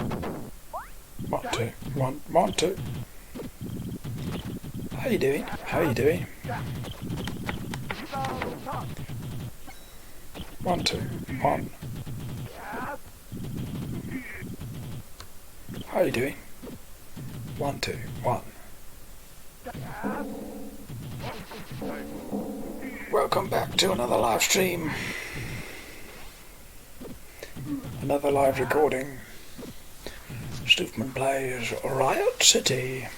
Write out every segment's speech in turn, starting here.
One, two, one, two. How you doing? How you doing? One, two, one. How you doing? One, two, one. Welcome back to another live stream. Another live recording. Stoofman plays Riot City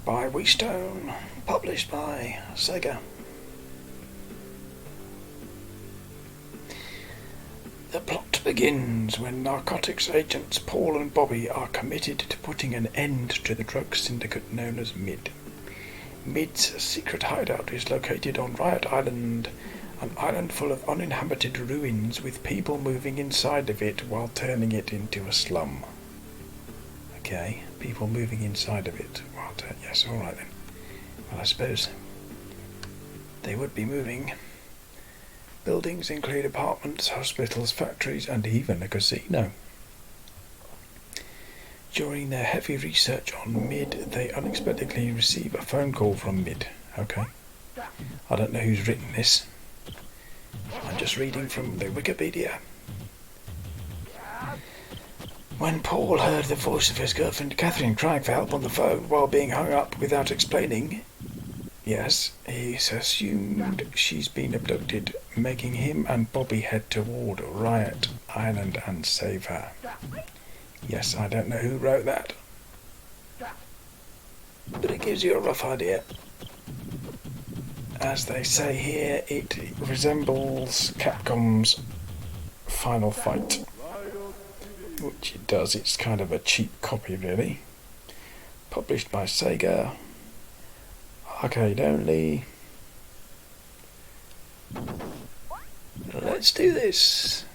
by Westone, published by Sega. The plot begins when narcotics agents Paul and Bobby are committed to putting an end to the drug syndicate known as MID. MID's secret hideout is located on Riot Island, an island full of uninhabited ruins with people moving inside of it while turning it into a slum. Okay, people moving inside of it while yes, alright then. Well, I suppose they would be moving. Buildings include apartments, hospitals, factories, and even a casino. During their heavy research on MID, they unexpectedly receive a phone call from MID. Okay. I don't know who's written this. I'm just reading from the Wikipedia. When Paul heard the voice of his girlfriend Catherine crying for help on the phone while being hung up without explaining, yes, he assumed she's been abducted, making him and Bobby head toward Riot Island and save her. Yes, I don't know who wrote that, but it gives you a rough idea. As they say here, it resembles Capcom's Final Fight, which it does. It's kind of a cheap copy, really. Published by Sega, arcade only. Let's do this.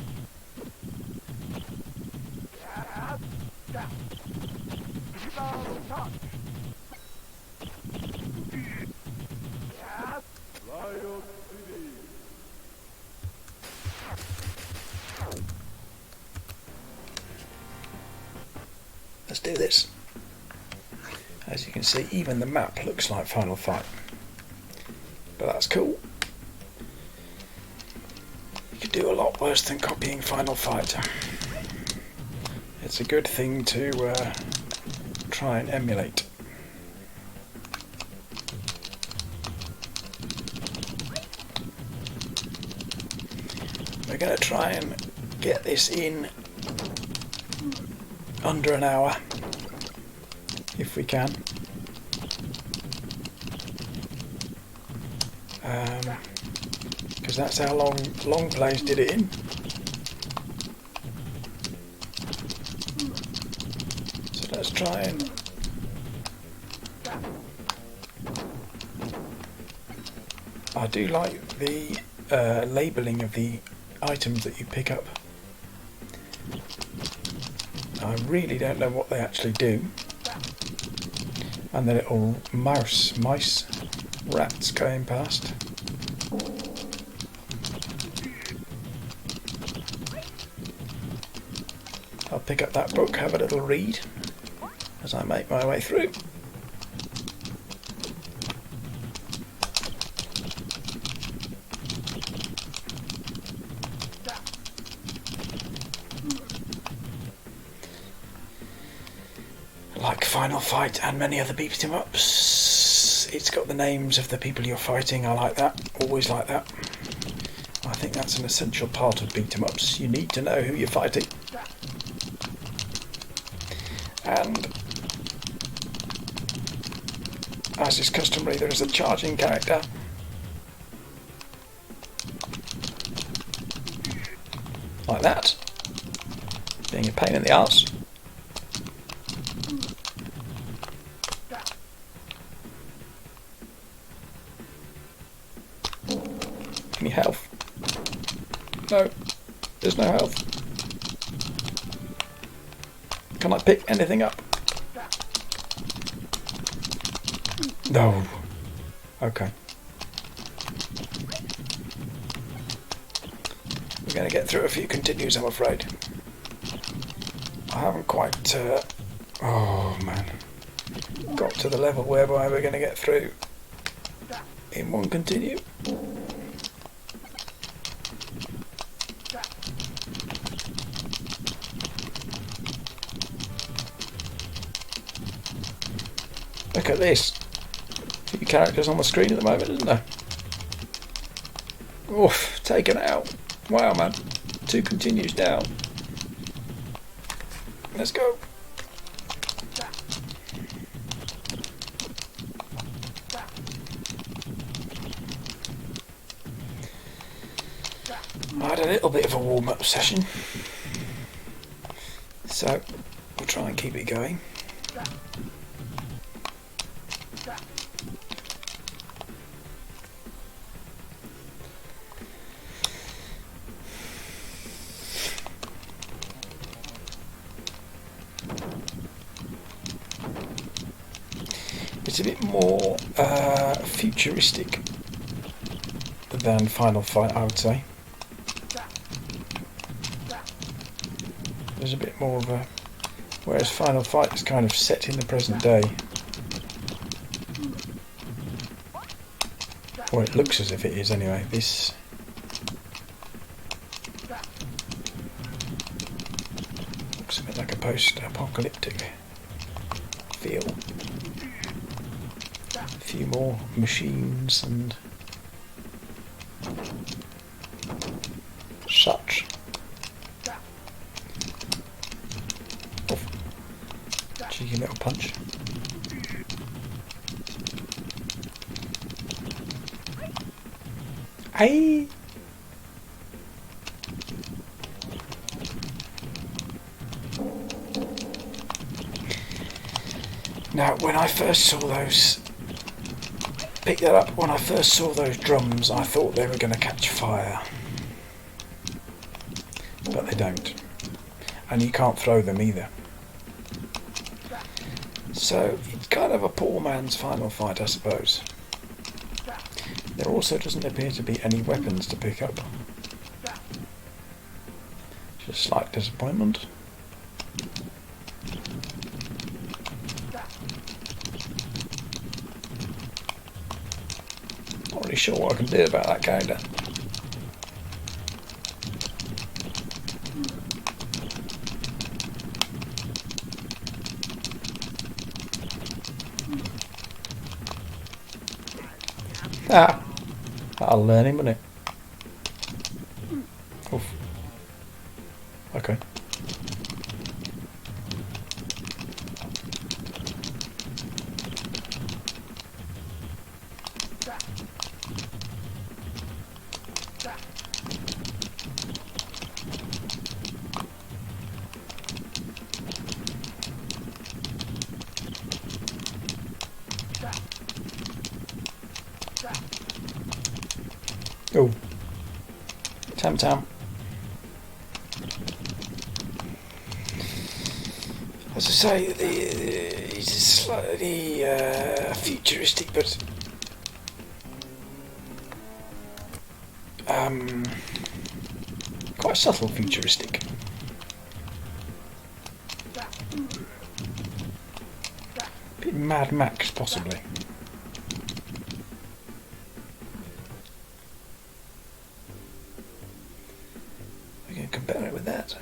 Let's do this. As you can see, even the map looks like Final Fight. But that's cool. You could do a lot worse than copying Final Fight. It's a good thing to try and emulate. We're going to try and get this in under an hour, if we can. Because that's how long LONGPLAY did it in. So let's try and I do like the labelling of the items that you pick up. I really don't know what they actually do. And the little mice, rats going past. I'll pick up that book, have a little read as I make my way through. Like Final Fight and many other beat 'em ups, it's got the names of the people you're fighting. I like that, always like that. I think that's an essential part of beat 'em ups. You need to know who you're fighting. And as is customary, there is a charging character. Like that. Being a pain in the arse. Any health? No, there's no health. Can I pick anything up? No. Okay. We're going to get through a few continues, I'm afraid. I haven't quite, oh man, got to the level whereby we're going to get through in one continue. Look at this. A few characters on the screen at the moment, isn't there? Oof, taken out. Wow, man. 2 continues down. Let's go. I had a little bit of a warm-up session, so we'll try and keep it going. It's a bit more futuristic than Final Fight, I would say. There's a bit more of a... Whereas Final Fight is kind of set in the present day. Or it looks as if it is anyway. This... looks a bit like a post-apocalyptic feel. A few more machines and such. Oh, cheeky little punch. Aye. Now, when I first saw those, picked that up, when I first saw those drums, I thought they were going to catch fire. But they don't. And you can't throw them either. So, it's kind of a poor man's Final Fight, I suppose. There also doesn't appear to be any weapons to pick up. Just a slight disappointment. Not really sure what I can do about that character. Ah, that'll learn him, won't it? Oof. Okay. Oh, Tam Tam. As I say, it's slightly futuristic, but quite subtle futuristic. Bit Mad Max, possibly. Compare it with that.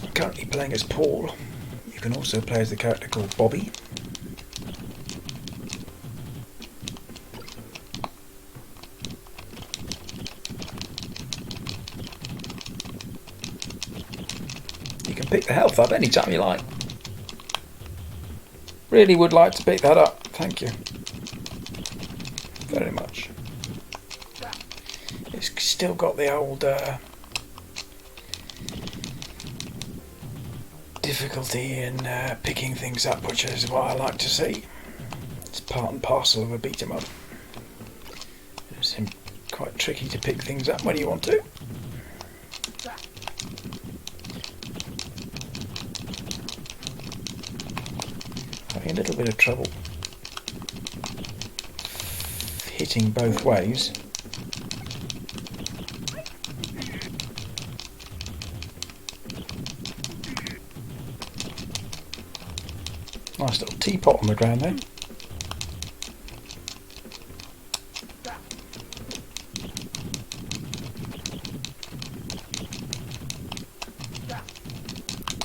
I'm currently playing as Paul. You can also play as the character called Bobby. You can pick the health up anytime you like. Really would like to pick that up. Thank you very much. It's still got the old difficulty in picking things up, which is what I like to see. It's part and parcel of a beat 'em up. It's quite tricky to pick things up when you want to. Having a little bit of trouble hitting both ways. Nice little teapot on the ground there.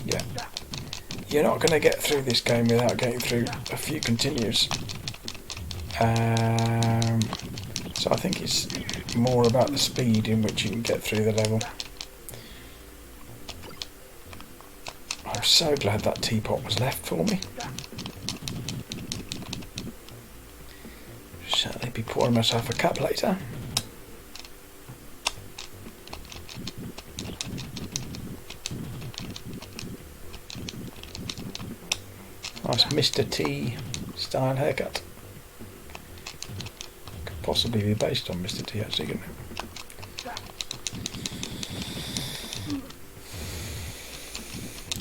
Yeah. You're not going to get through this game without getting through a few continues. So I think it's more about the speed in which you can get through the level. I'm so glad that teapot was left for me. Certainly be pouring myself a cup later. Nice Mr. T style haircut. Could possibly be based on Mr. T actually, couldn't it?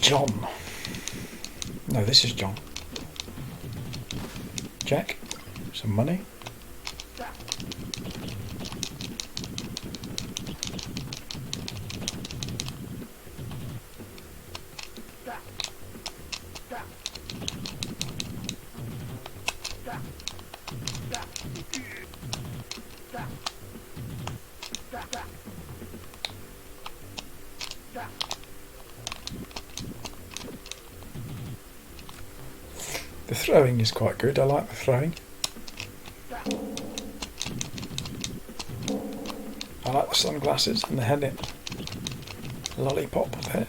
John. No, this is John. Jack. Some money. The throwing is quite good. I like the throwing. I like the sunglasses and the head lollipop there.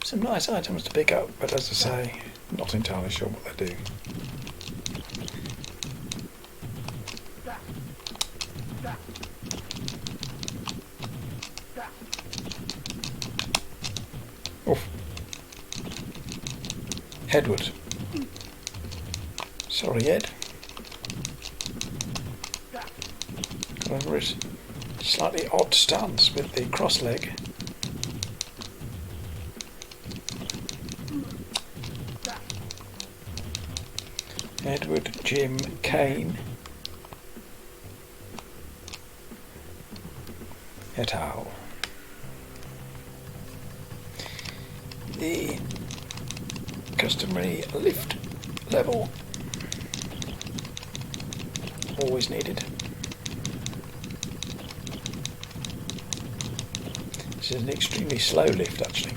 Some nice items to pick up, but as I say, not entirely sure what they do. Oof. Edward. Sorry, Ed. Got over his slightly odd stance with the cross leg. Edward, Jim, Kane, et al. The customary lift level, always needed. This is an extremely slow lift actually.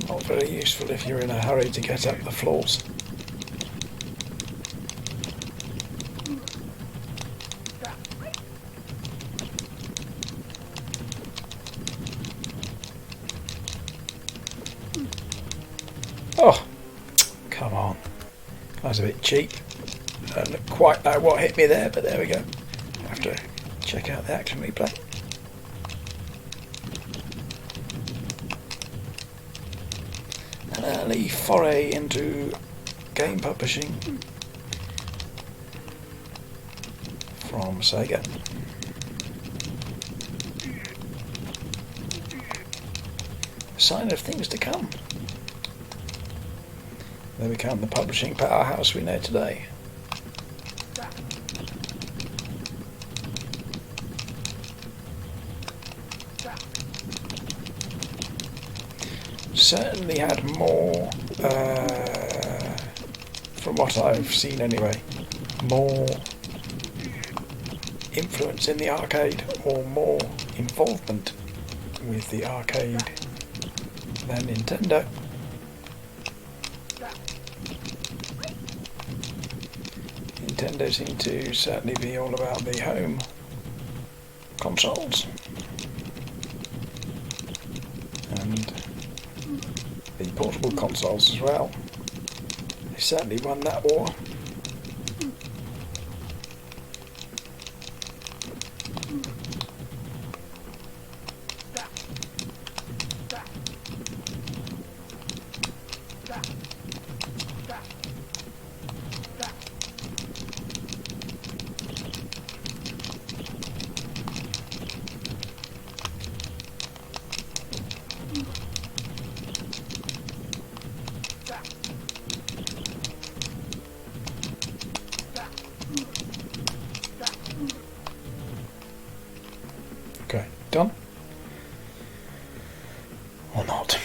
Not very useful if you're in a hurry to get up the floors. Oh, come on. That was a bit cheap. I don't quite know what hit me there, but there we go. I have to check out the action replay. An early foray into game publishing from Sega. A sign of things to come. They become the publishing powerhouse we know today. Certainly had more, from what I've seen anyway, more influence in the arcade or more involvement with the arcade than Nintendo. Nintendo seem to certainly be all about the home consoles and the portable consoles as well. They certainly won that war. Done? Or not?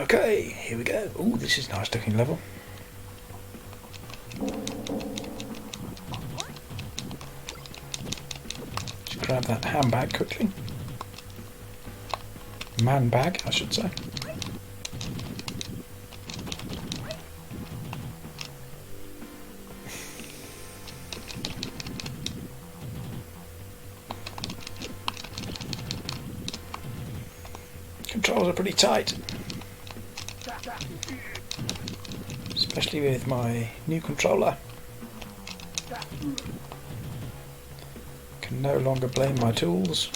Okay, here we go. Ooh, this is a nice looking level. Just grab that handbag quickly. Man bag, I should say. Controls are pretty tight, especially with my new controller. Can no longer blame my tools,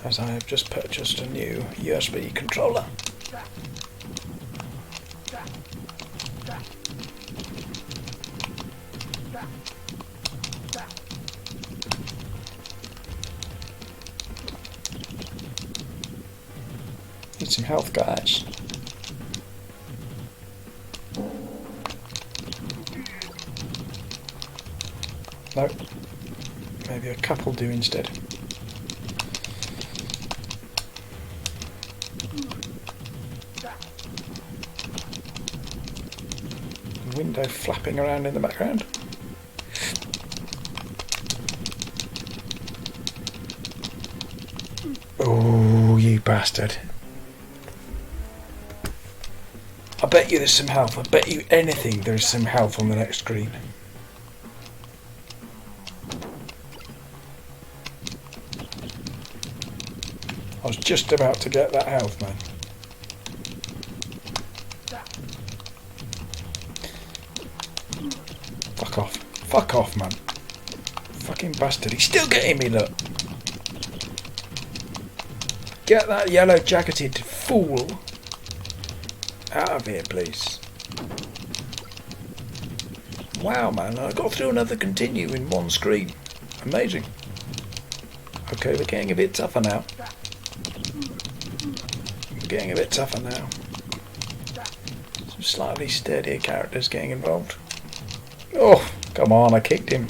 as I have just purchased a new USB controller. Need some health, guys. No, maybe a couple do instead. Window flapping around in the background. Oh, you bastard. I bet you there's some health. I bet you anything there's some health on the next screen. I was just about to get that health, man. Fuck off. Fuck off, man. Fucking bastard. He's still getting me, look. Get that yellow jacketed fool out of here, please. Wow, man, I got through another continue in one screen. Amazing. Okay, we're getting a bit tougher now. We're getting a bit tougher now. Some slightly sturdier characters getting involved. Oh, come on, I kicked him.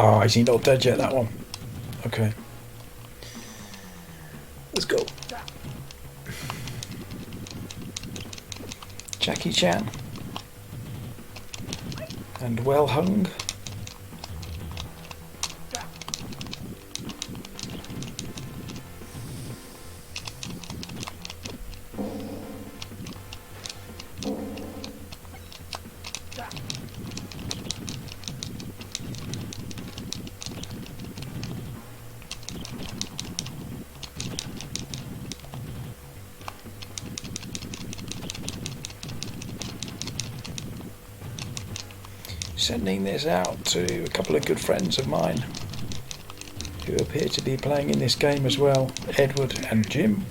Oh, is he not dead yet, that one? Okay. Let's go. Jackie Chan. And well hung. Sending this out to a couple of good friends of mine who appear to be playing in this game as well, Edward and Jim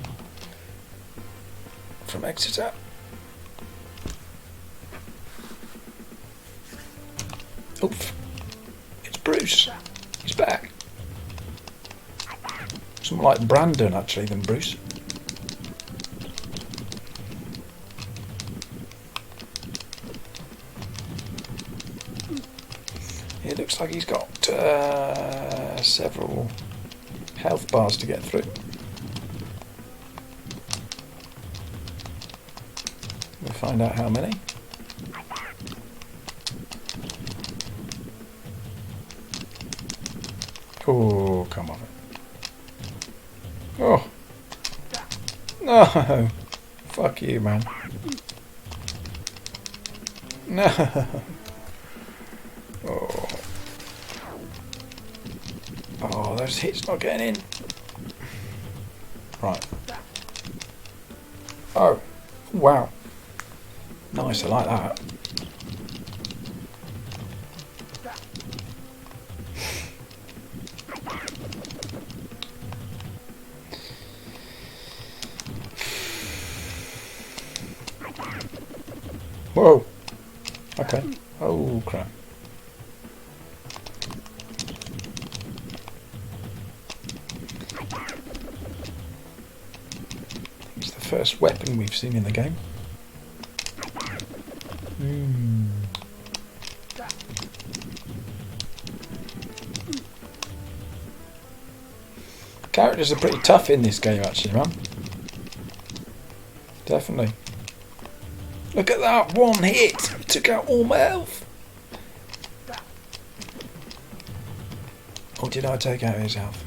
from Exeter. Oof, it's Bruce, he's back. It's more like Brandon actually than Bruce. It looks like he's got several health bars to get through. We'll find out how many. Oh, come on. Oh. No. Fuck you, man. No. Oh. Oh, those hits not getting in. Right. Oh. Wow. Nice, I like that. Whoa. Okay. Oh, crap. first weapon we've seen in the game. Characters are pretty tough in this game, actually, man. Definitely. Look at that one hit! It took out all my health. Or did I take out his health?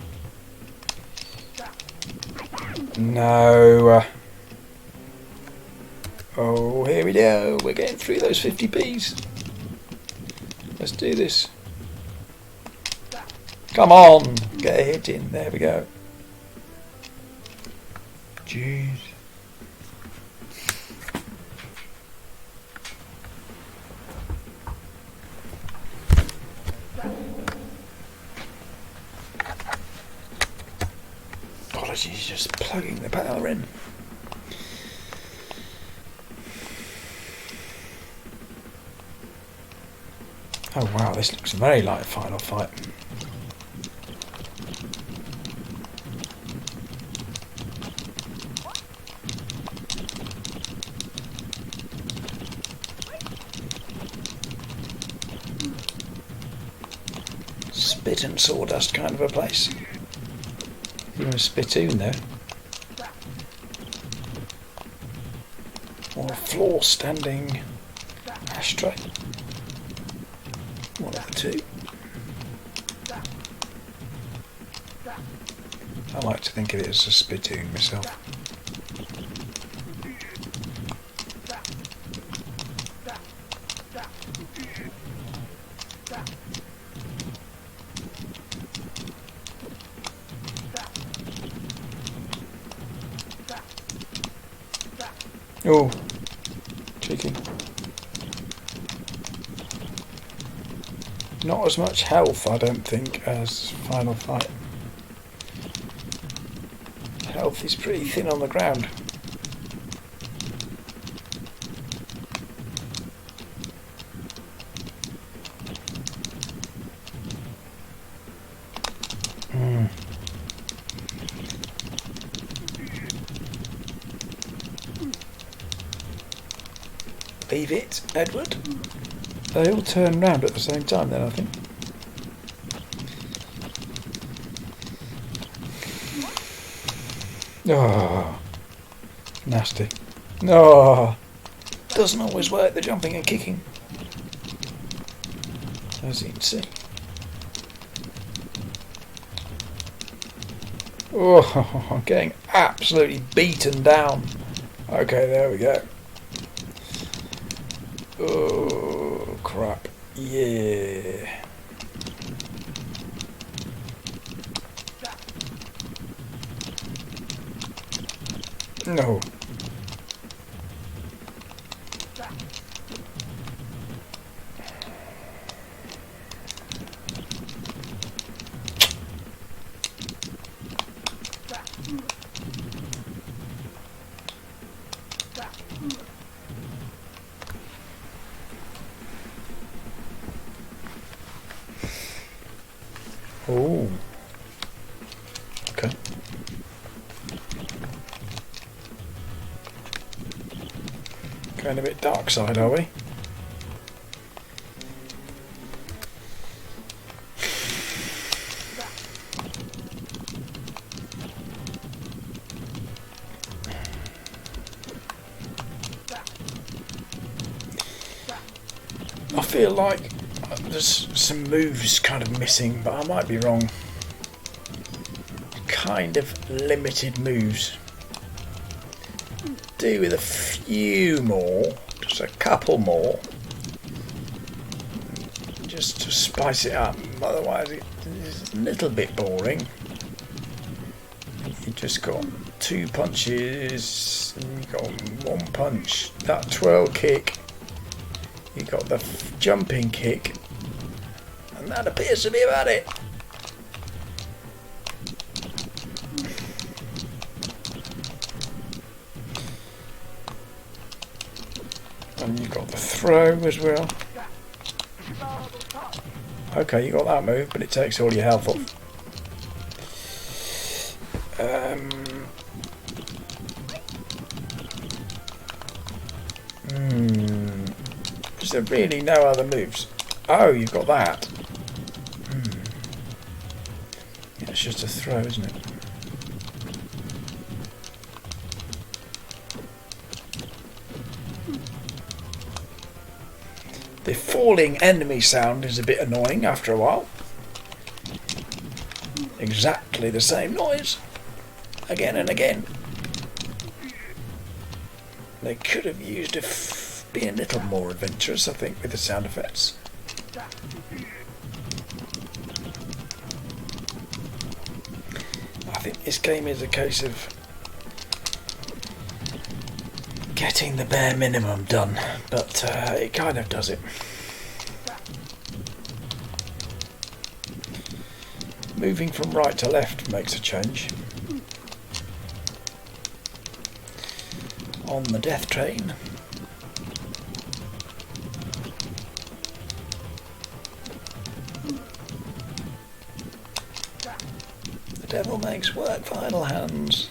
No. Oh, here we go. We're getting through those 50p's. Let's do this. Come on! Get a hit in. There we go. Jeez. Apologies, just plugging the power in. Oh wow, this looks very like a final fight. Spit and sawdust kind of a place. Even a spittoon there. Or a floor standing ashtray. One of the two. I like to think of it as a spittoon myself. Oh, cheeky. Not as much health, I don't think, as Final Fight. Health is pretty thin on the ground. Leave it, Edward. They all turn round at the same time then, I think. Oh, nasty. Oh, doesn't always work, the jumping and kicking. As you can see. Oh, I'm getting absolutely beaten down. Okay, there we go. Oh, crap. Yeah. No. Oh. Okay. Going a bit dark side, are we? I feel like there's some moves kind of missing, but I might be wrong. Kind of limited moves. Do with a few more, just a couple more, just to spice it up. Otherwise it's a little bit boring. You just got two punches, and you got one punch. That twirl kick. You got the jumping kick, and that appears to be about it. And you got the throw as well. Okay, you got that move, but it takes all your health off. Is there really no other moves? Oh, you've got that. Yeah, it's just a throw, isn't it? The falling enemy sound is a bit annoying after a while. Exactly the same noise. Again and again. They could have used been a little more adventurous, I think, with the sound effects. I think this game is a case of getting the bare minimum done, but it kind of does it. Moving from right to left makes a change. On the death train. The devil makes work for idle hands.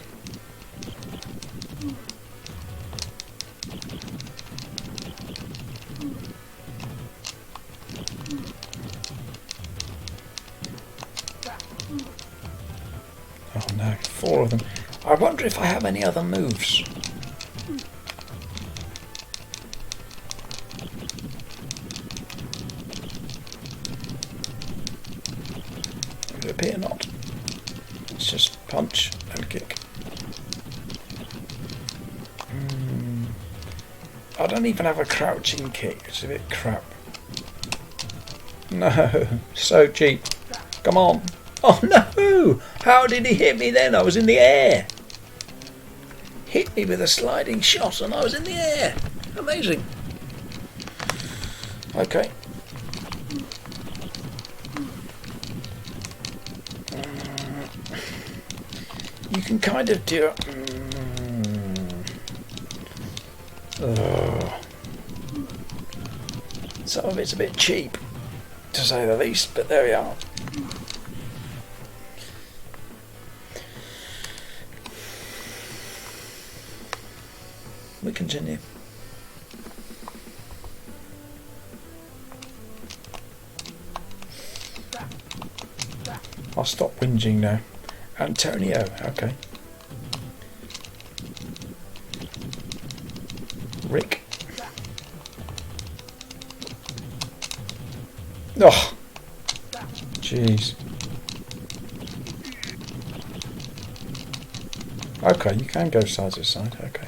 Oh no, 4 of them. I wonder if I have any other moves. It would appear not. It's just punch and kick. I don't even have a crouching kick. It's a bit crap. No, so cheap. Come on. Oh no! How did he hit me then? I was in the air. Hit me with a sliding shot and I was in the air. Amazing. Okay. You can kind of do it. Some of it's a bit cheap, to say the least, but there we are. We continue. I'll stop whinging now. Antonio, okay. Rick. Oh, jeez. Okay, you can go side to side, okay.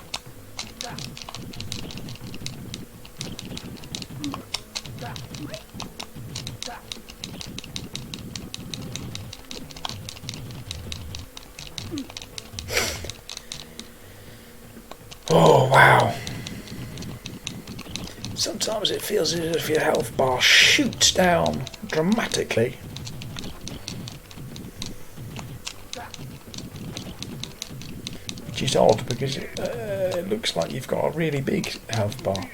Oh, wow. Sometimes it feels as if your health bar shoots down dramatically. Which is odd because it looks like you've got a really big health bar.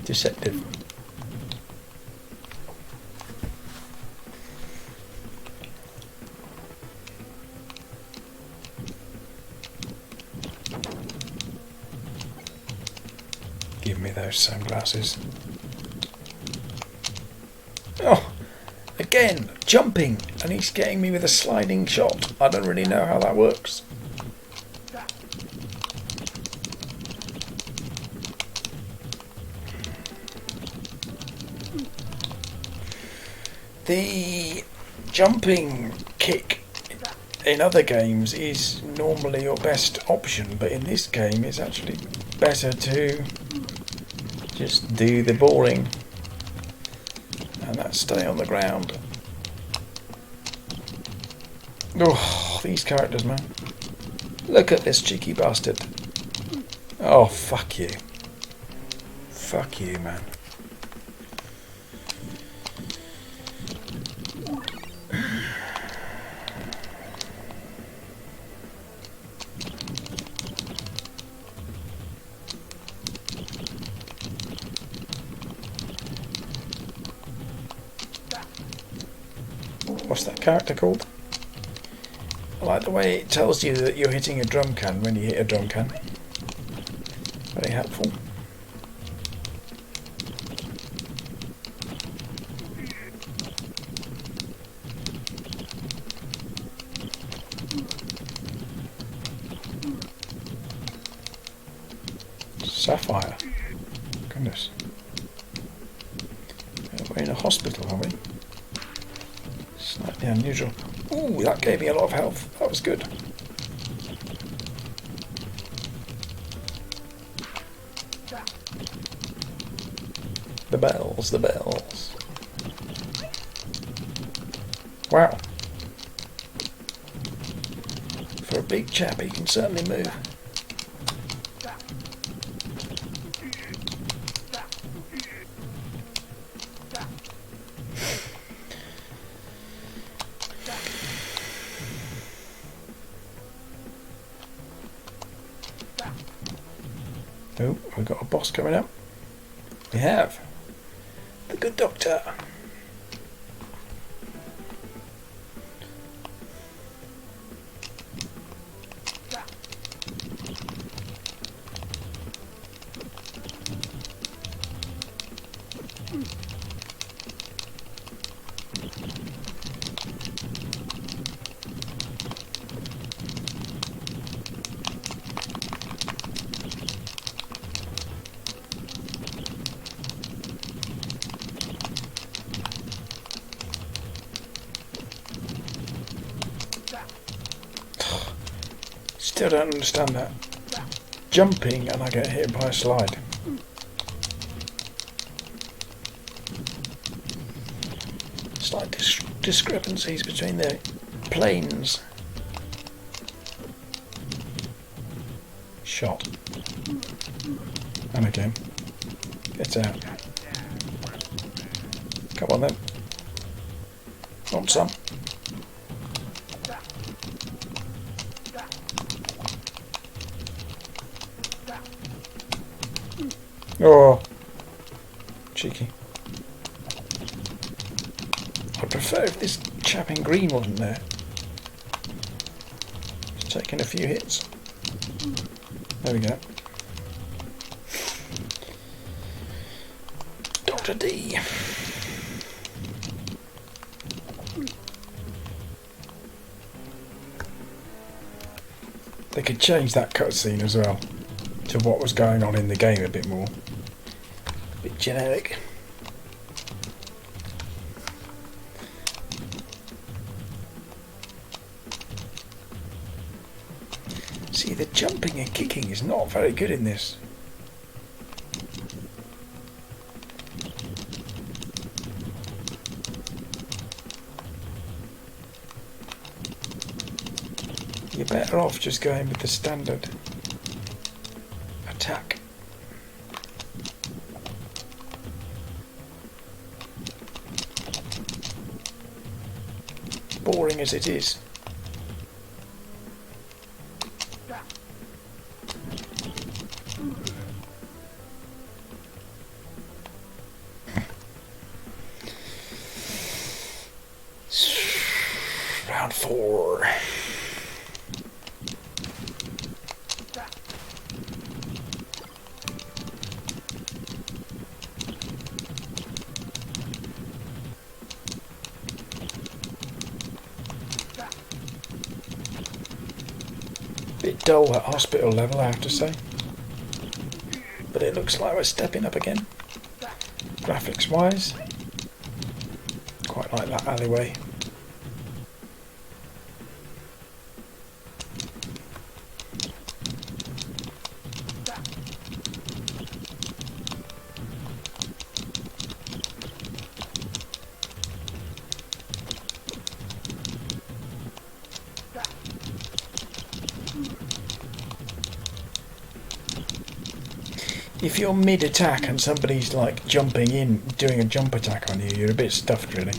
Deceptive. Give me those sunglasses. Oh, again, jumping, and he's getting me with a sliding shot. I don't really know how that works. The jumping kick in other games is normally your best option, but in this game it's actually better to just do the boring and that's stay on the ground. Oh, these characters, man. Look at this cheeky bastard. Oh, fuck you. Fuck you, man. What's that character called? I like the way it tells you that you're hitting a drum can when you hit a drum can. Very helpful. Sapphire. Goodness. We're in a hospital, are we? Slightly unusual. Ooh, that gave me a lot of health. That was good. The bells, the bells. Wow. For a big chap, he can certainly move. Oh, we've got a boss coming up. We have. The good doctor. Still don't understand that. Jumping and I get hit by a slide. Slight discrepancies between the planes. Shot. And again. Get out. Come on then. Want some? Oh, cheeky. I'd prefer if this chap in green wasn't there. He's taking a few hits. There we go. Dr. D. They could change that cutscene as well to what was going on in the game a bit more. A bit generic. See, the jumping and kicking is not very good in this. You're better off just going with the standard attack. Boring as it is. Round 4. Bit dull at hospital level, I have to say. But it looks like we're stepping up again. Graphics wise. Quite like that alleyway. If you're mid-attack and somebody's like jumping in, doing a jump attack on you, you're a bit stuffed really.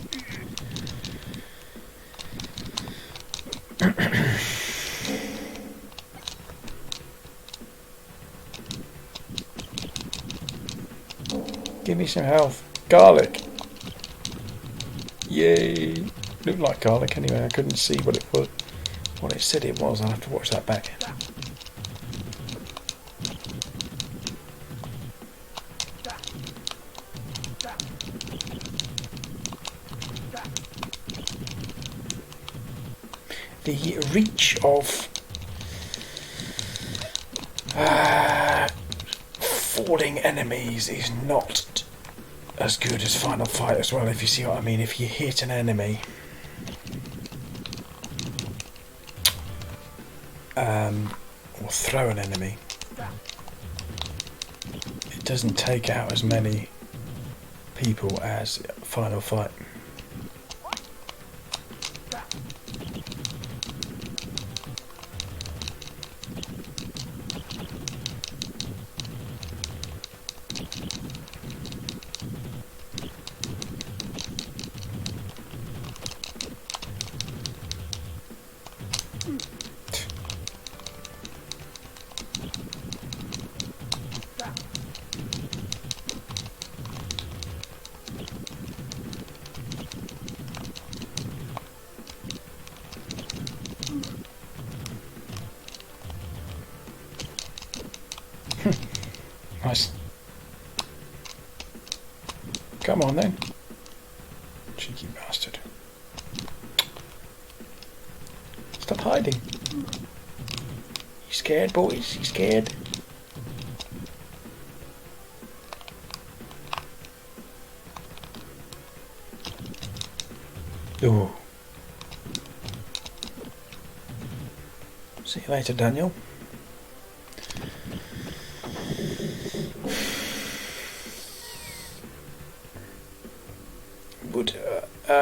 Give me some health. Garlic! Yay! Looked like garlic anyway, I couldn't see what it was. What it said it was, I'll have to watch that back. The reach of falling enemies is not as good as Final Fight as well, if you see what I mean. If you hit an enemy or throw an enemy, it doesn't take out as many people as Final Fight. Nice. Come on then. Cheeky bastard. Stop hiding. You scared, boys? You scared? Ooh. See you later, Daniel.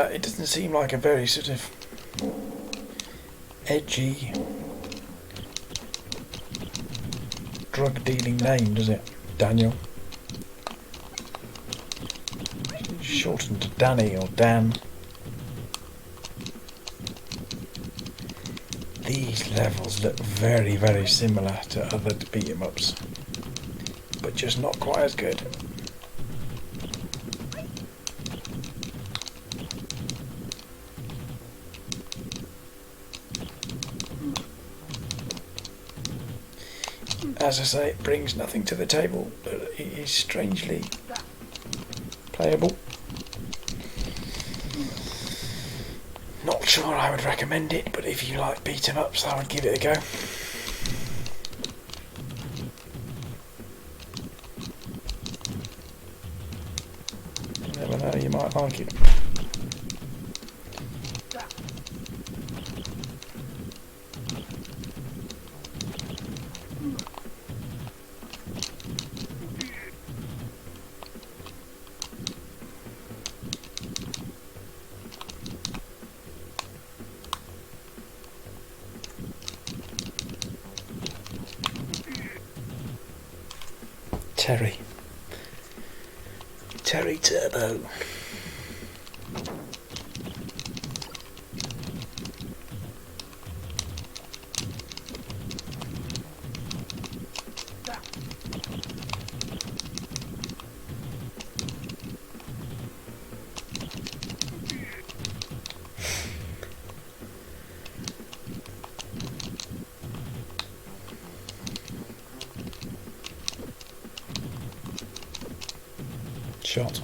It doesn't seem like a very sort of edgy drug dealing name, does it? Daniel. Shortened to Danny or Dan. These levels look very, very similar to other beat 'em ups, but just not quite as good. As I say, it brings nothing to the table, but it is strangely playable. Not sure I would recommend it, but if you like beat 'em ups, I would give it a go. You never know, you might like it. Terry Turbo. Shot.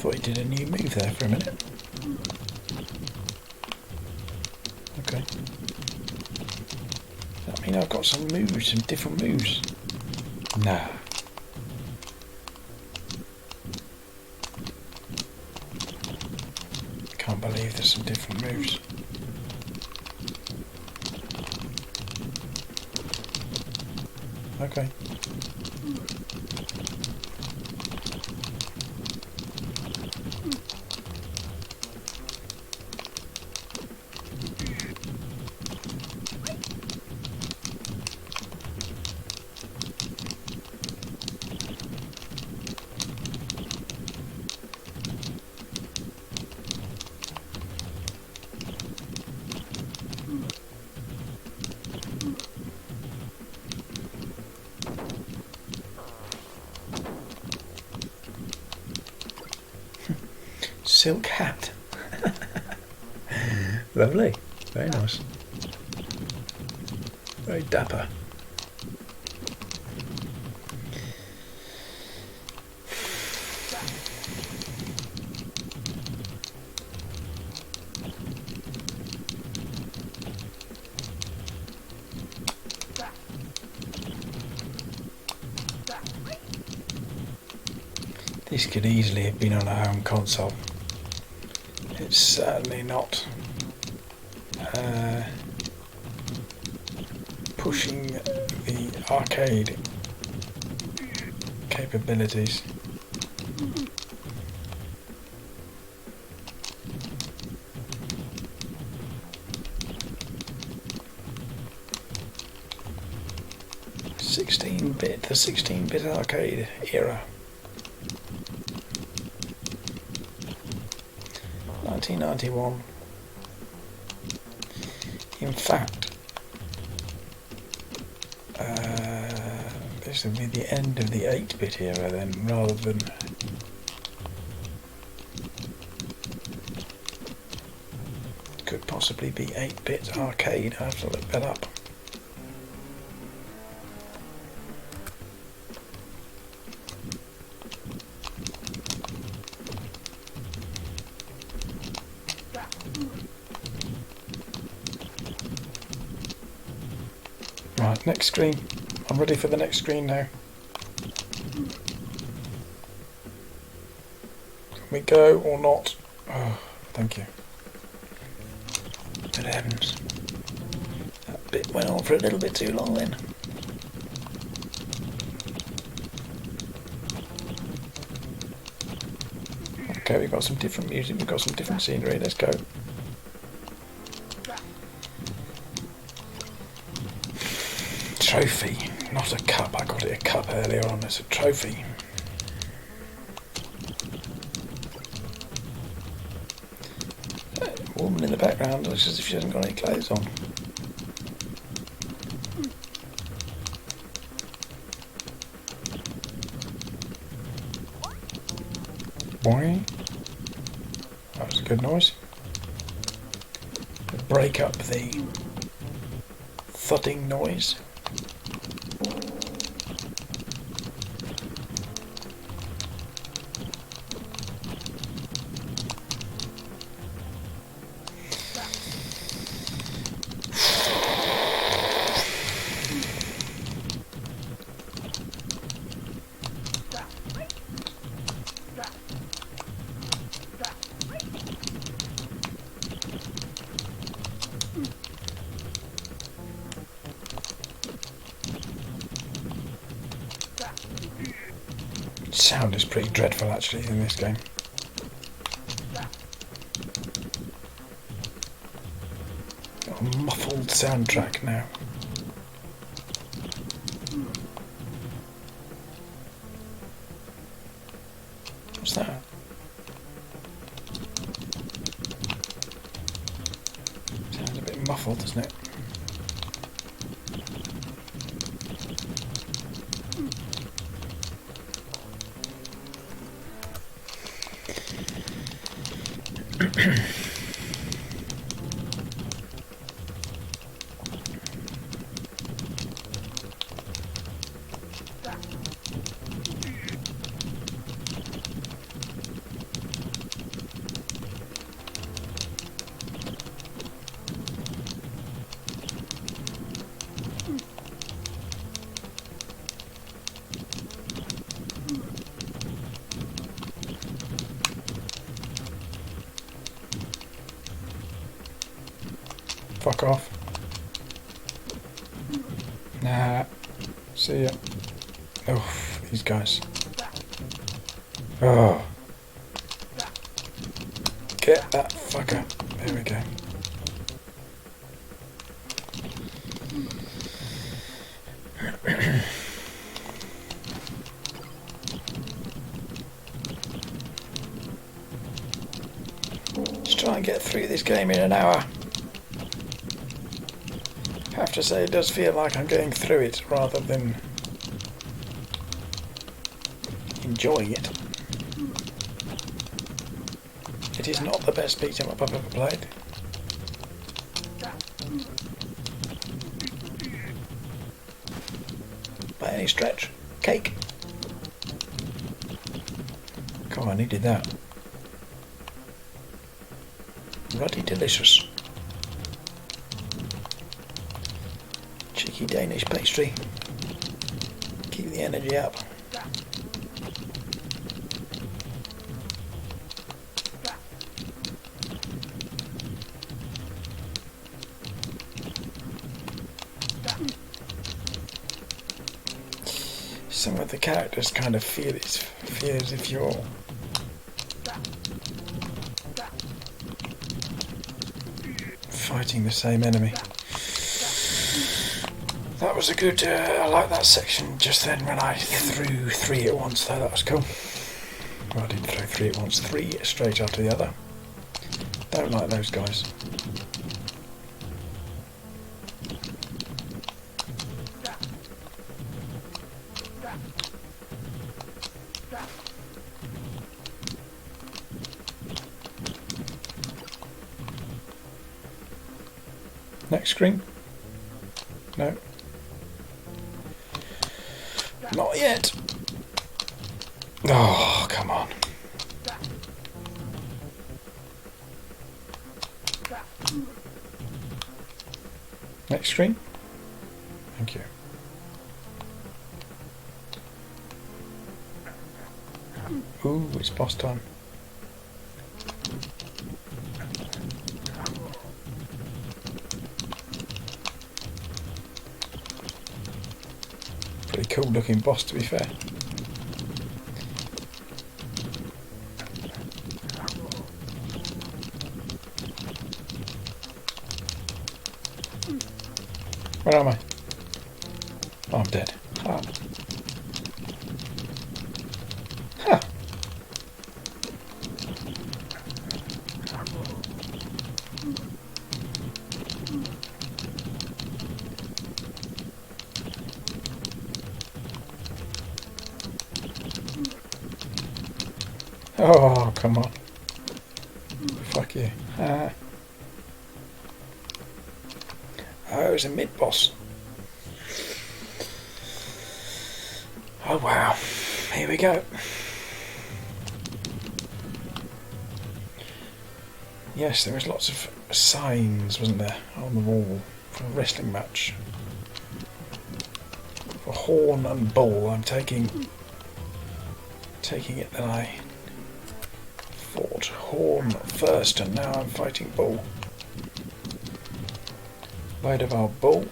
Thought he did a new move there for a minute. Okay. Does that mean I've got some moves, some different moves? Nah. Can't believe there's some different moves. Okay. silk hat. Lovely. Very nice. Very dapper. This could easily have been on a home console. It's certainly not pushing the arcade capabilities. The 16-bit arcade era. 1991. In fact, this would be the end of the 8-bit era then, rather than could possibly be 8-bit arcade. I have to look that up. Right, next screen. I'm ready for the next screen now. Can we go or not? Oh, thank you. Good heavens. That bit went on for a little bit too long then. Okay, we've got some different music, we've got some different scenery, let's go. Trophy, not a cup. I got it a cup earlier on. It's a trophy. Woman in the background looks as if she hasn't got any clothes on. Boing. That was a good noise. Break up the thudding noise. Sound is pretty dreadful actually in this game. Got a muffled soundtrack now. What's that? Sounds a bit muffled, doesn't it? Fuck off. Nah. See ya. Oh, these guys. Oh. Get that fucker. There we go. Let's try and get through this game in an hour. I have to say it does feel like I'm going through it rather than enjoying it. It It is not the best beat 'em up I've ever played. By any stretch. Cake. God, I needed that. Ruddy delicious. Cheeky Danish pastry. Keep the energy up. Some of the characters kind of feel as if you're fighting the same enemy. That was a good, I like that section just then when I threw 3 at once though, that was cool. Well, I didn't throw 3 at once, 3 straight after the other. Don't like those guys. Next screen? No. Not yet. Oh, come on. Next screen? Thank you. Ooh, it's boss time. Pretty cool looking boss, to be fair. Where am I? Oh, I'm dead. Ah. Huh. Oh, come on. Fuck you. Ah. Oh, it was a mid-boss. Oh, wow. Here we go. Yes, there was lots of signs, wasn't there, on the wall for a wrestling match. For horn and bull, I'm taking it that I fought horn first and now I'm fighting bull. Load of our bull.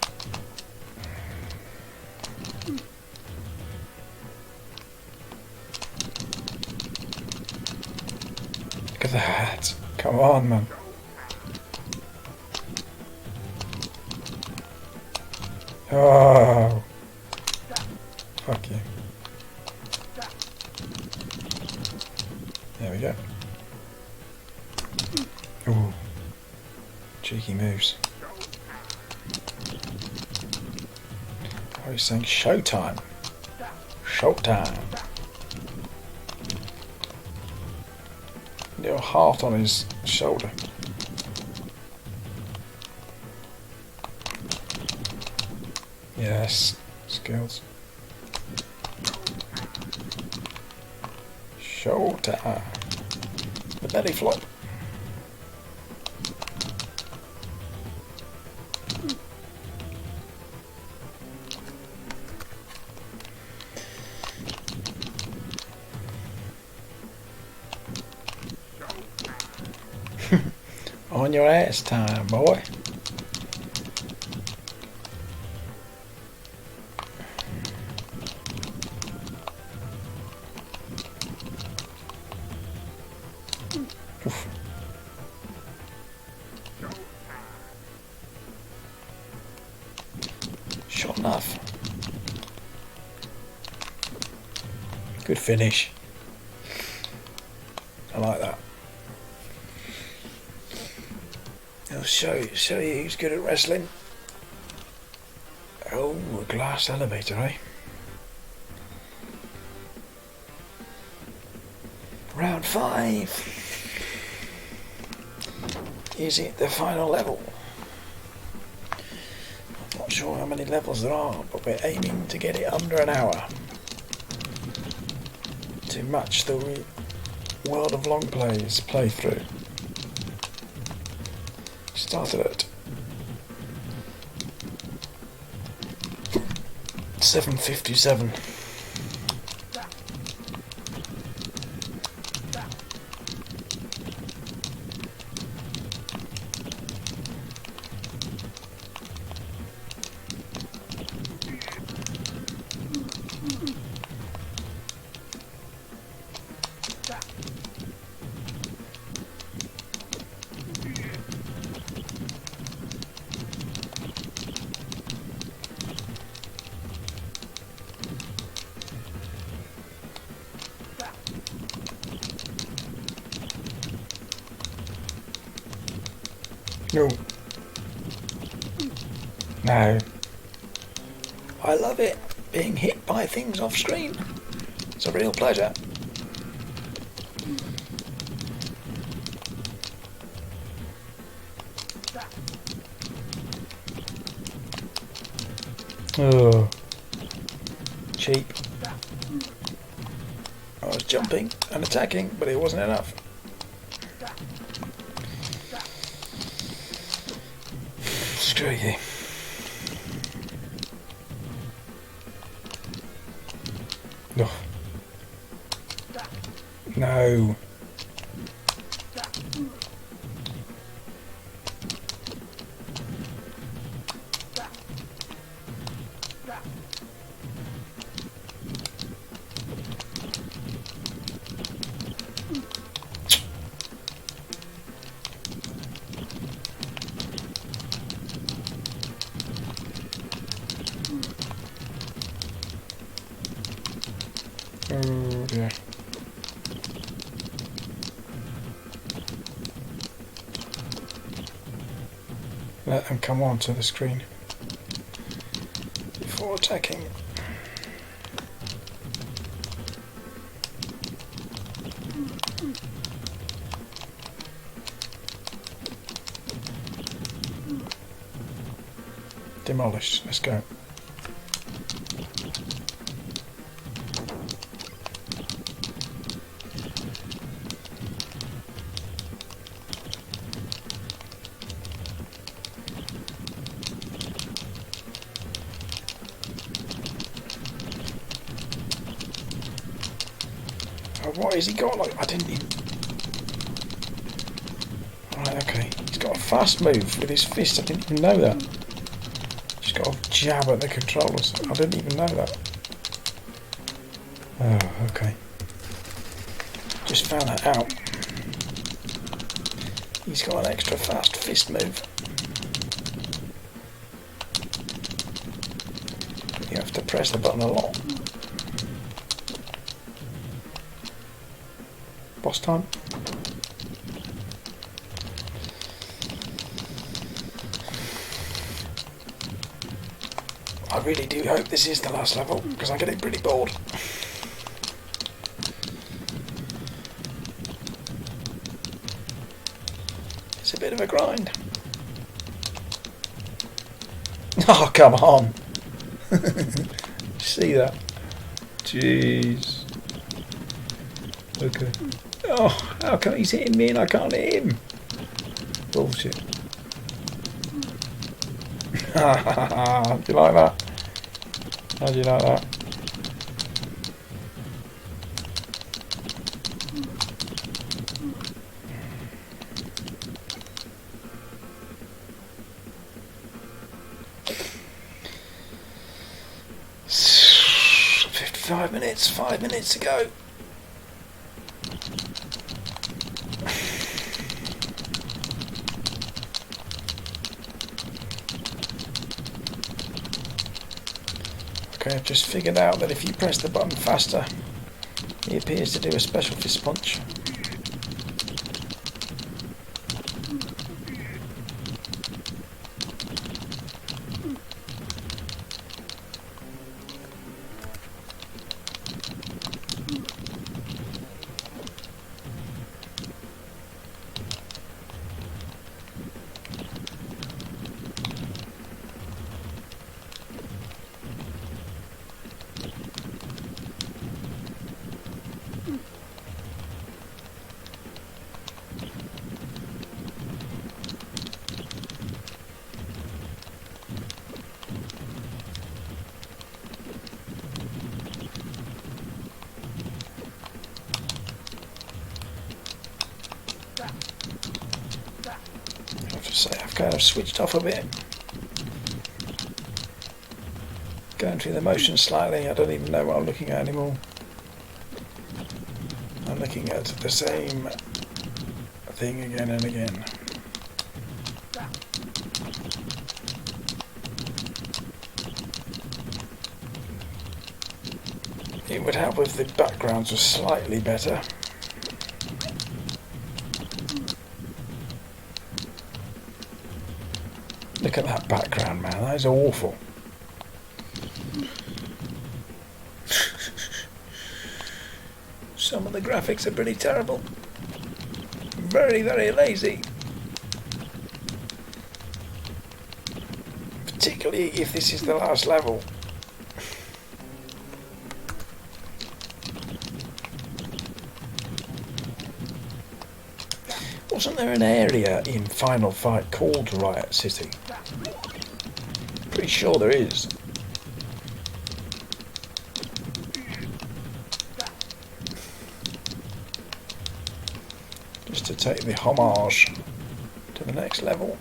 Look at that. Come on, man. Oh. Fuck you. There we go. Ooh. Cheeky moves. I was saying showtime. Showtime. Little heart on his shoulder. Yes, skills. Showtime. The belly flop. On your ass time, boy. Oof. Sure enough. Good finish. I like that. I'll show you who's good at wrestling. Oh, a glass elevator, eh? Round 5. Is it the final level? I'm not sure how many levels there are, but we're aiming to get it under an hour to match the World of Longplay's playthrough. Started at 7:57. No. No. I love it, being hit by things off screen. It's a real pleasure. Oh. Cheap. I was jumping and attacking, but it wasn't enough. Screw you. No. No. Oh dear. Let them come onto the screen before attacking. Demolished. Let's go. What has he got? Like, I didn't even... Right, okay. He's got a fast move with his fist. I didn't even know that. He's got a jab at the controllers. I didn't even know that. Oh, okay. Just found that out. He's got an extra fast fist move. You have to press the button a lot. Boss time. I really do hope this is the last level, because I'm getting pretty bored. It's a bit of a grind. Oh, come on. See that? Jeez. Okay. Oh, how come he's hitting me and I can't hit him? Bullshit. Do you like that? How do you like that? Minutes, 5 minutes to go. Okay, I've just figured out that if you press the button faster, he appears to do a special fist punch. have to say, I've kind of switched off a bit. Going through the motions slightly, I don't even know what I'm looking at anymore. I'm looking at the same thing again and again. It would help if the backgrounds were slightly better. Look at that background, man. That is awful. Some of the graphics are pretty terrible. Very, very lazy. Particularly if this is the last level. Wasn't there an area in Final Fight called Riot City? Pretty sure there is. Just to take the homage to the next level.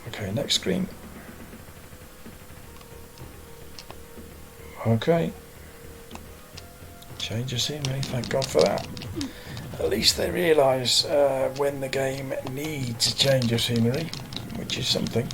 Okay, next screen. Okay. Change of scenery, thank God for that. At least they realise when the game needs a change of scenery, which is something.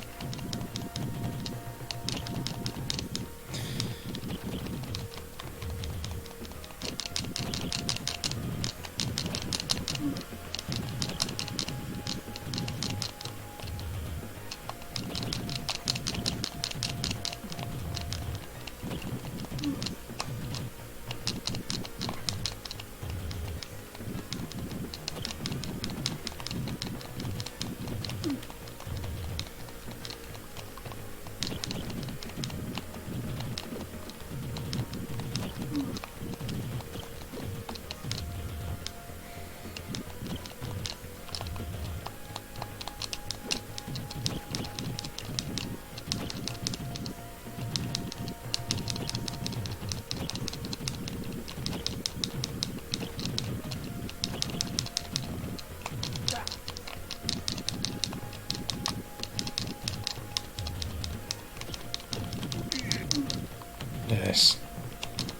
Yes,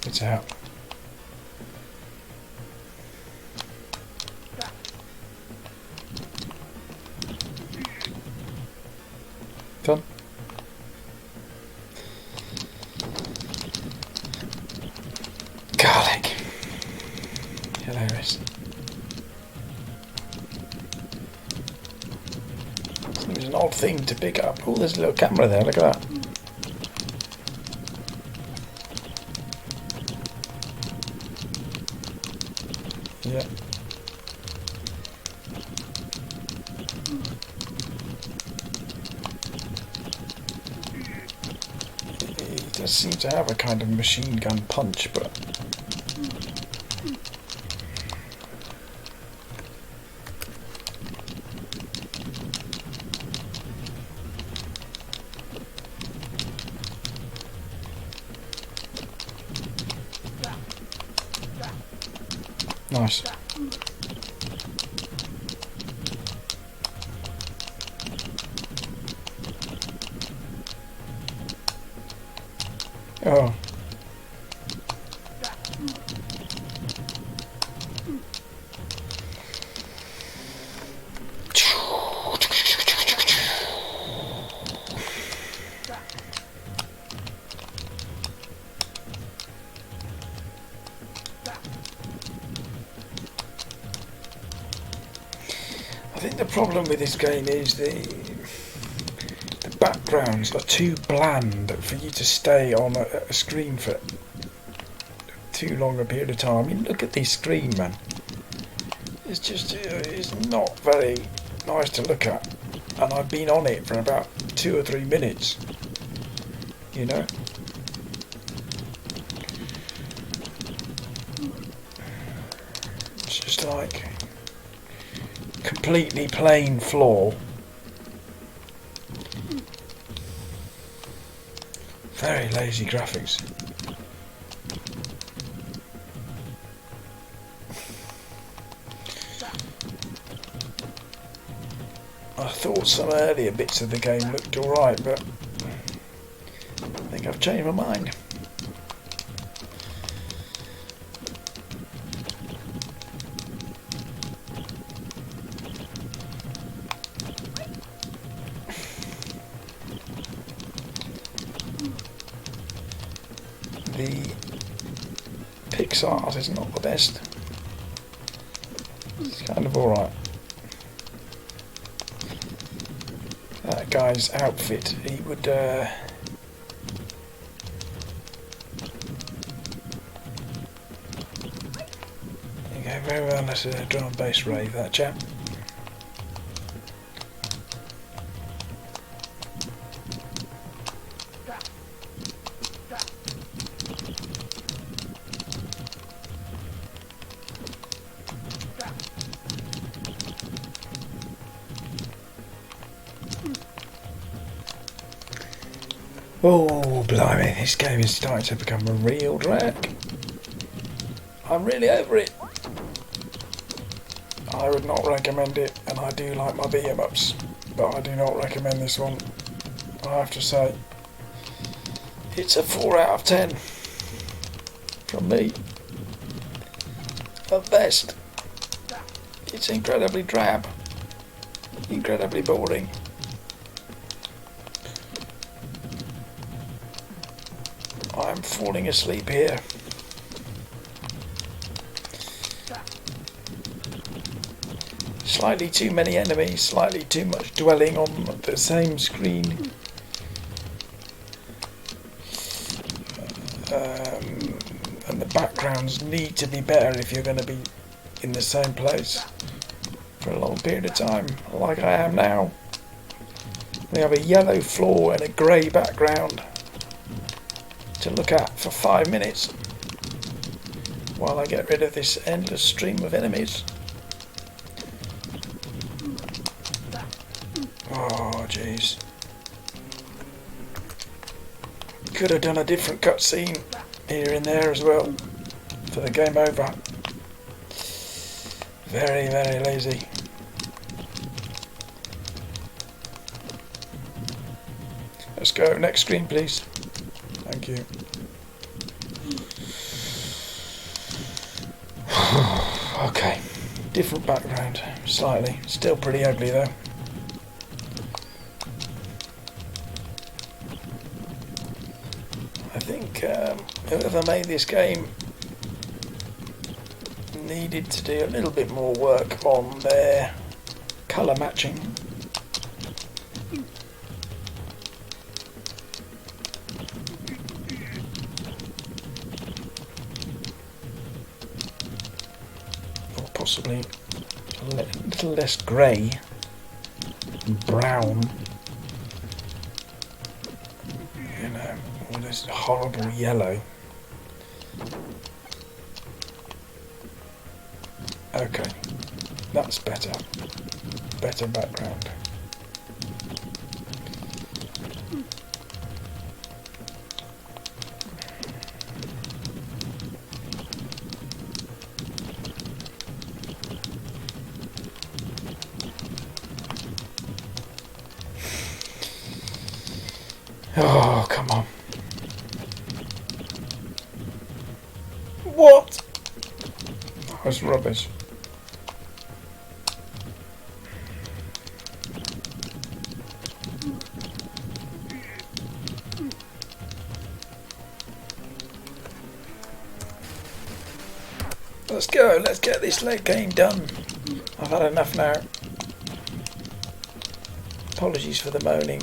it's out. Done. Garlic. Hilarious. Seems an odd thing to pick up. Oh, there's a little camera there, look at that. Yeah. It does seem to have a kind of machine gun punch, but nice. Oh. I think the problem with this game is the backgrounds are too bland for you to stay on a screen for too long a period of time. I mean, look at this screen, man. It's just, it's not very nice to look at. And I've been on it for about 2 or 3 minutes. You know? It's just like completely plain floor. Very lazy graphics. I thought some earlier bits of the game looked alright, but I think I've changed my mind. The Pixar art is not the best. It's kind of alright. That guy's outfit, he would go very well as a drum and bass rave, that chap. Oh, blimey, this game is starting to become a real drag. I'm really over it. I would not recommend it, and I do like my beat-em-ups, but I do not recommend this one. I have to say, it's a 4 out of 10 from me. At best, it's incredibly drab, incredibly boring. I'm falling asleep here. Slightly too many enemies, slightly too much dwelling on the same screen. And the backgrounds need to be better if you're going to be in the same place for a long period of time, like I am now. We have a yellow floor and a grey background to look at for 5 minutes while I get rid of this endless stream of enemies. Oh jeez. Could have done a different cutscene here and there as well for the game over. Very, very lazy. Let's go. Next screen, please. Thank you. Okay. Different background. Slightly. Still pretty ugly though. I think whoever made this game needed to do a little bit more work on their colour matching. Or possibly a little less grey and brown. You know, all this horrible yellow. Okay, that's better. Better background. Oh, come on. What? That was rubbish. Let's go, let's get this late game done. I've had enough now. Apologies for the moaning,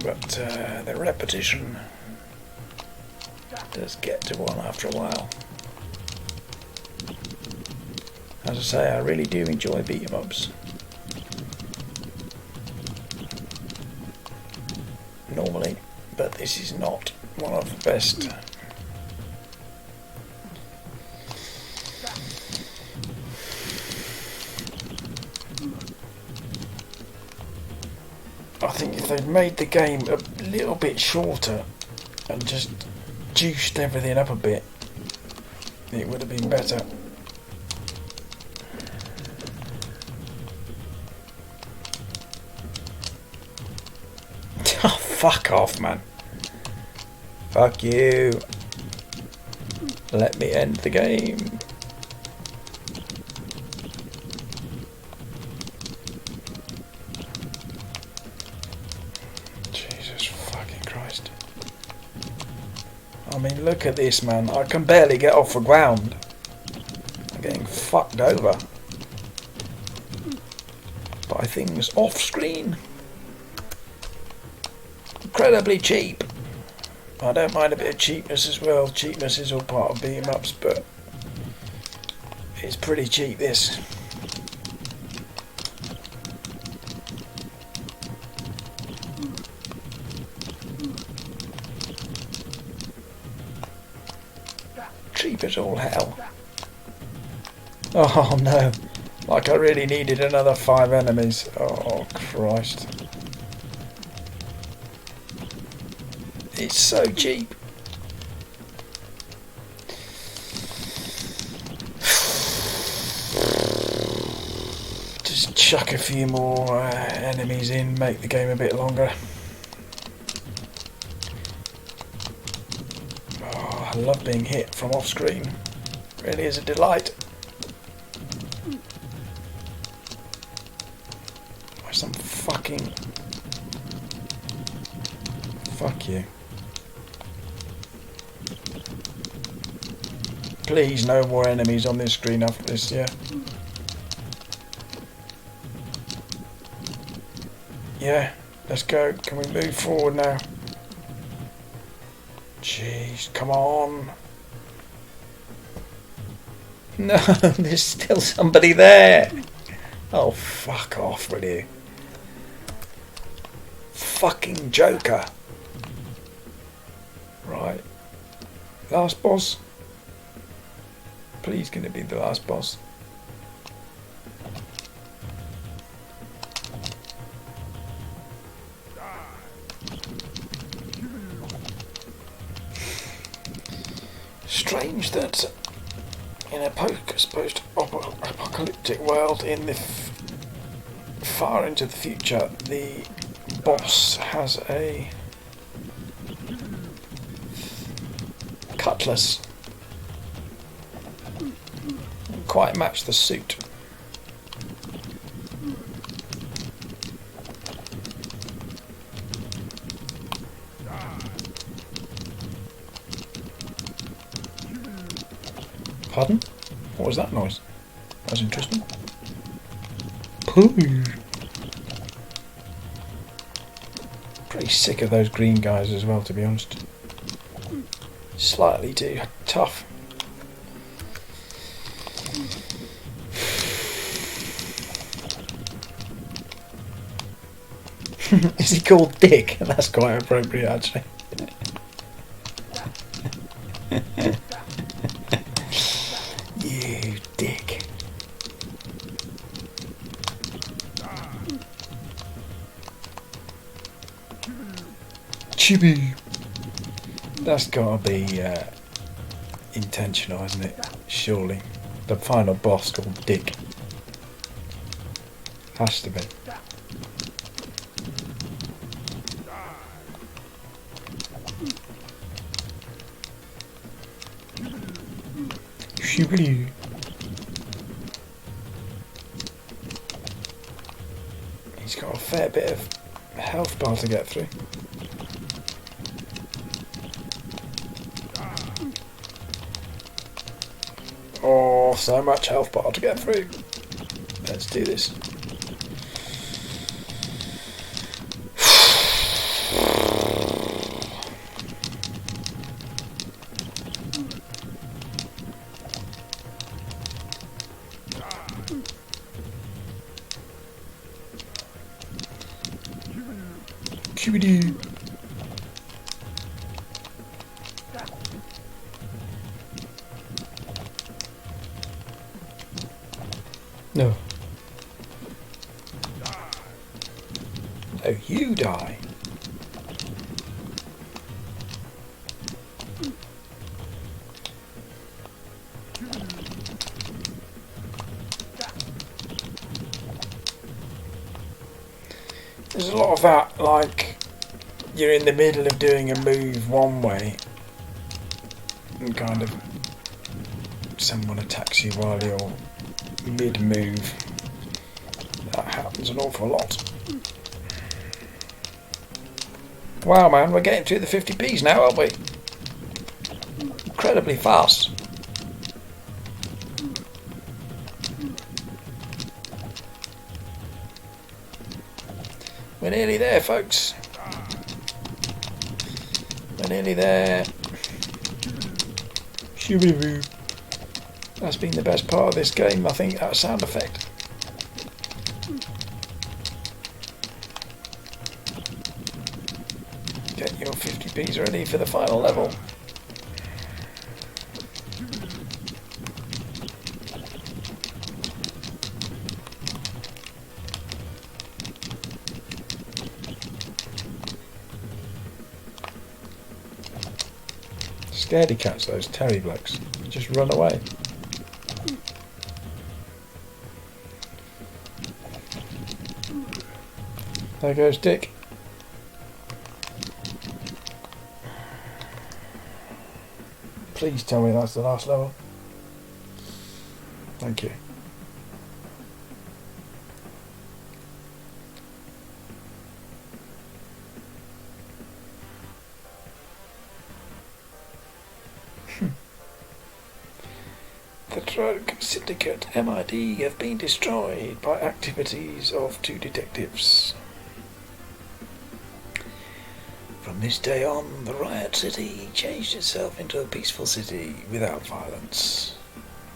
but the repetition does get to one after a while. As I say, I really do enjoy beat-em-ups. Normally, but this is not one of the best. I think if they'd made the game a little bit shorter and just juiced everything up a bit, it would have been better. Oh, fuck off, man. Fuck you. Let me end the game. Jesus fucking Christ. I mean, look at this, man. I can barely get off the ground. I'm getting fucked over by things off screen. Incredibly cheap. I don't mind a bit of cheapness as well. Cheapness is all part of beat 'em ups, but it's pretty cheap, this. Cheap as all hell. Oh no. Like I really needed another 5 enemies. Oh Christ. It's so cheap. Just chuck a few more enemies in, make the game a bit longer. Oh, I love being hit from off screen. Really is a delight. Why some fucking... Fuck you. Please, no more enemies on this screen after this, yeah? Yeah, let's go. Can we move forward now? Jeez, come on. No, there's still somebody there. Oh, fuck off, will you? Fucking Joker. Right. Last boss. Please, can it be the last boss? Strange that in a post-apocalyptic world in the far into the future, the boss has a cutlass. Quite match the suit. Pardon? What was that noise? That was interesting. Pooh. Pretty sick of those green guys as well, to be honest. Slightly too tough. Is he called Dick? That's quite appropriate, actually. You dick. Chibi. That's gotta be intentional, isn't it? Surely. The final boss called Dick. Has to be. Chibi. He's got a fair bit of health bar to get through. Oh, so much health bar to get through. Let's do this. Cubity. No. No, you die. There's a lot of that, like you're in the middle of doing a move one way and kind of someone attacks you while you're mid-move. That happens an awful lot. Wow, man, we're getting to the 50p's now, aren't we? Incredibly fast. We're nearly there, folks. We're nearly there. Shoo-wee-woo. That's been the best part of this game, I think, that sound effect. Get your 50p's ready for the final level. Scaredy cats, those Terry blokes. Just run away. There goes Dick. Please tell me that's the last level. Thank you. The drug syndicate MID have been destroyed by activities of two detectives. From this day on, the Riot City changed itself into a peaceful city without violence.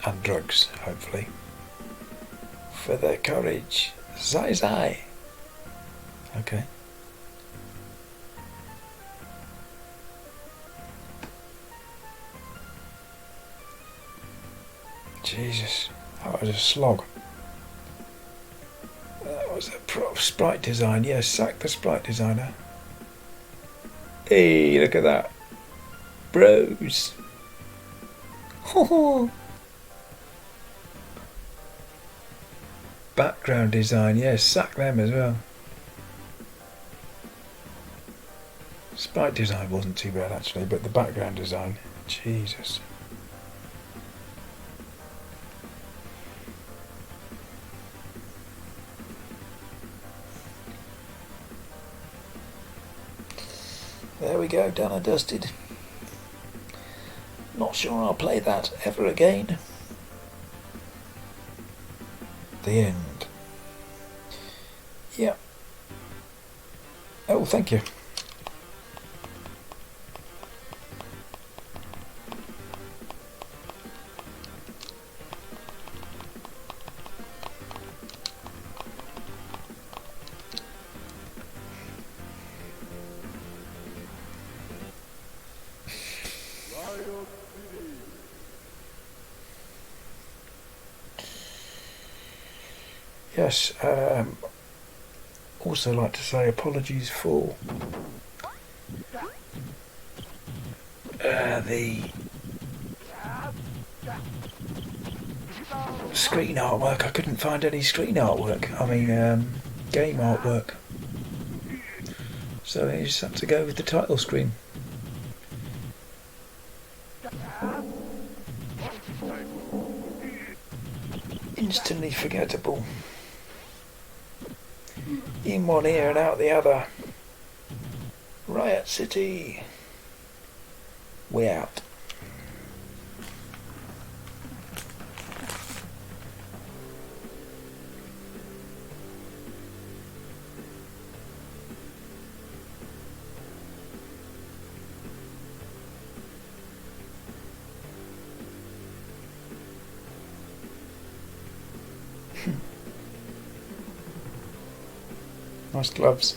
And drugs, hopefully. For their courage, Zai Zai. Okay. Jesus, that was a slog. That was a sprite design. Yes, sack the sprite designer. Hey, look at that. Bros. Background design. Yes, sack them as well. Sprite design wasn't too bad actually, but the background design. Jesus. There we go, done and dusted. Not sure I'll play that ever again. The end. Yeah. Oh, thank you. Yes, also like to say apologies for the screen artwork. I couldn't find any screen artwork, game artwork. So I just had to go with the title screen. Instantly forgettable. In one ear and out the other. Riot City. We out. Nice gloves.